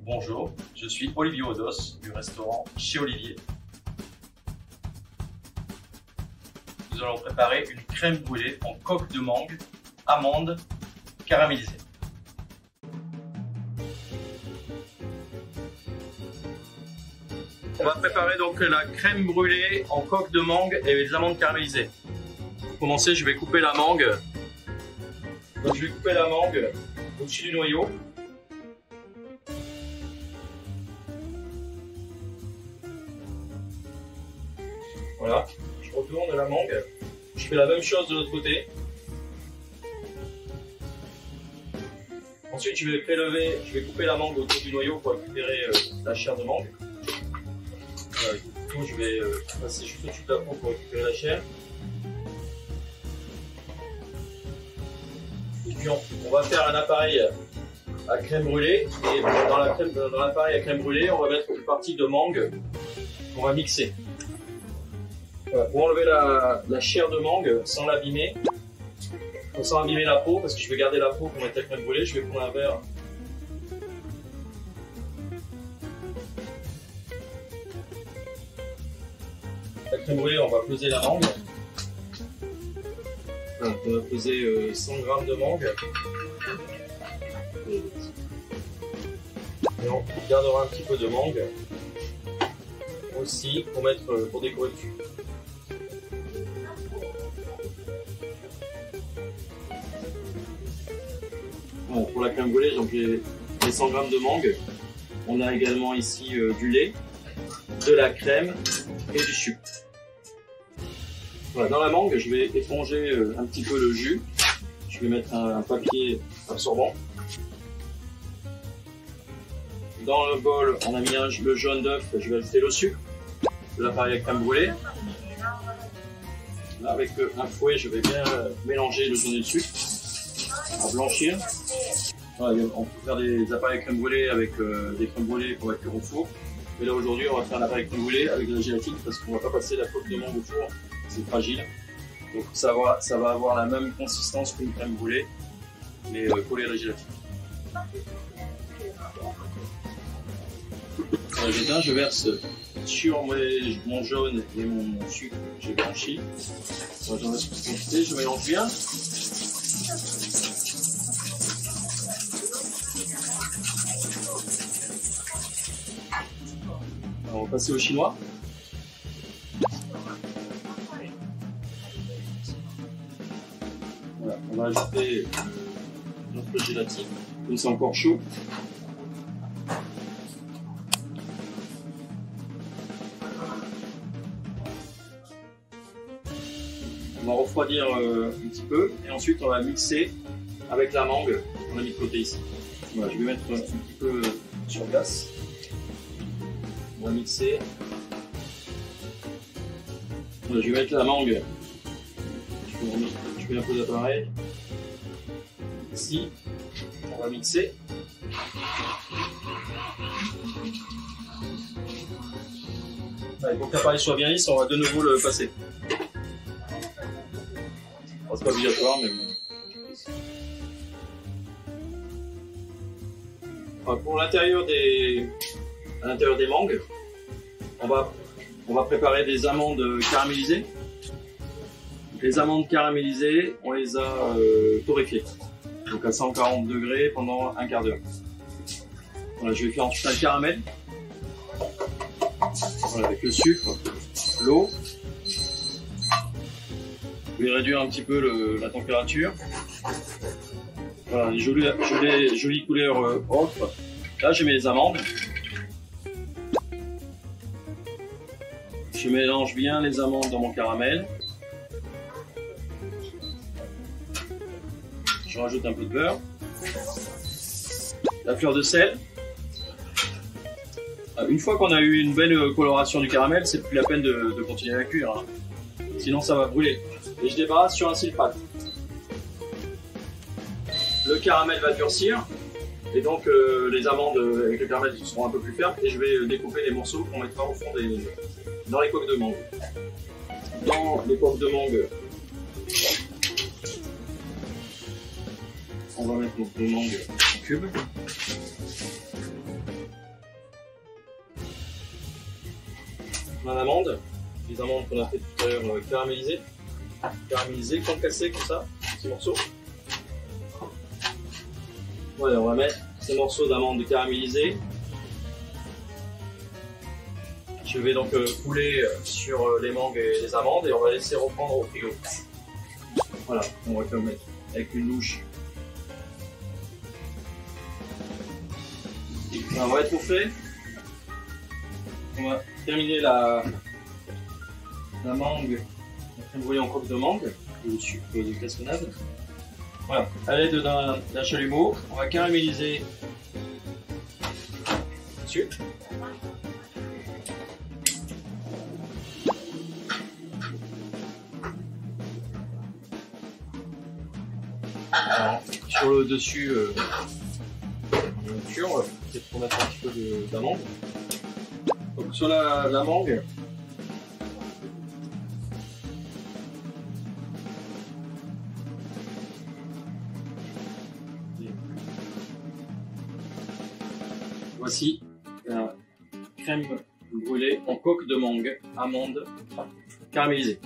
Bonjour, je suis Olivier Odos du restaurant Chez Olivier. Nous allons préparer une crème brûlée en coque de mangue, amande, caramélisée. On va préparer donc la crème brûlée en coque de mangue et les amandes caramélisées. Pour commencer, je vais couper la mangue. Donc, je vais couper la mangue au-dessus du noyau. Voilà, je retourne la mangue. Je fais la même chose de l'autre côté. Ensuite, je vais couper la mangue autour du noyau pour récupérer la chair de mangue. Voilà, je vais passer juste au-dessus de la peau pour récupérer la chair. Et puis on va faire un appareil à crème brûlée. Et dans l'appareil à crème brûlée, on va mettre une partie de mangue qu'on va mixer. Voilà, pour enlever la chair de mangue sans l'abîmer, sans abîmer la peau, parce que je vais garder la peau pour mettre la crème brûlée, je vais prendre un verre. La crème brûlée, on va peser la mangue. Voilà, on va peser 100 g de mangue. Et on gardera un petit peu de mangue aussi pour décorer dessus. Bon, pour la crème brûlée, donc les 100 g de mangue, on a également ici du lait, de la crème et du sucre. Voilà, dans la mangue, je vais éponger un petit peu le jus. Je vais mettre un papier absorbant. Dans le bol, on a mis le jaune d'œuf, je vais ajouter le sucre de l'appareil à crème brûlée. Là, avec un fouet, je vais bien mélanger le jaune et le sucre à blanchir. Voilà, on peut faire des appareils à crème brûlée avec des crèmes brûlées qu'on va cuire au four. Mais là aujourd'hui, on va faire un appareil à crème brûlée avec de la gélatine parce qu'on ne va pas passer la coque de mangue au four, c'est fragile. Donc ça va avoir la même consistance qu'une crème brûlée, mais collée à la gélatine. Je verse sur mon jaune et mon sucre que j'ai blanchi. J'en laisse une quantité, je mélange bien. Alors, on va passer au chinois. Voilà, on va ajouter notre gélatine, comme c'est encore chaud. On va refroidir un petit peu et ensuite on va mixer avec la mangue qu'on a mis de côté ici. Voilà, je vais mettre un petit peu sur glace. On va mixer. Voilà, je vais mettre la mangue. Je mets un peu d'appareil. Ici, on va mixer. Allez, pour que l'appareil soit bien lisse, on va de nouveau le passer. C'est pas obligatoire, mais bon. Alors, pour l'intérieur des mangues, on va préparer des amandes caramélisées. Les amandes caramélisées, on les a torréfiées, donc à 140 degrés pendant un quart d'heure. Voilà, je vais faire ensuite un caramel. Voilà, avec le sucre, l'eau. Je vais réduire un petit peu la température. Voilà, une jolie couleur ocre. Là, je mets les amandes. Je mélange bien les amandes dans mon caramel. Je rajoute un peu de beurre. La fleur de sel. Une fois qu'on a eu une belle coloration du caramel, c'est plus la peine de continuer à cuire, hein. Sinon ça va brûler. Et je débarrasse sur un silpate. Le caramel va durcir et donc les amandes avec le caramel seront un peu plus fermes et je vais découper les morceaux qu'on mettra au fond dans les coques de mangue. Dans les coques de mangue, on va mettre nos mangues en cubes. On a l'amande, les amandes qu'on a fait tout à l'heure caramélisées, concassées comme ça, petits morceaux. Voilà, on va mettre ces morceaux d'amandes caramélisées. Je vais donc couler sur les mangues et les amandes et on va laisser reprendre au frigo. Voilà, on va le mettre avec une louche. On va être au frais. On va terminer la mangue, la crème brûlée en coque de mangue, le sucre de cassonade. Voilà, à l'aide d'un chalumeau, on va caraméliser le sucre. Alors, sur le dessus, on va peut-être mettre un petit peu d'amande. Donc sur la mangue, voici la crème brûlée en coque de mangue, amande caramélisée.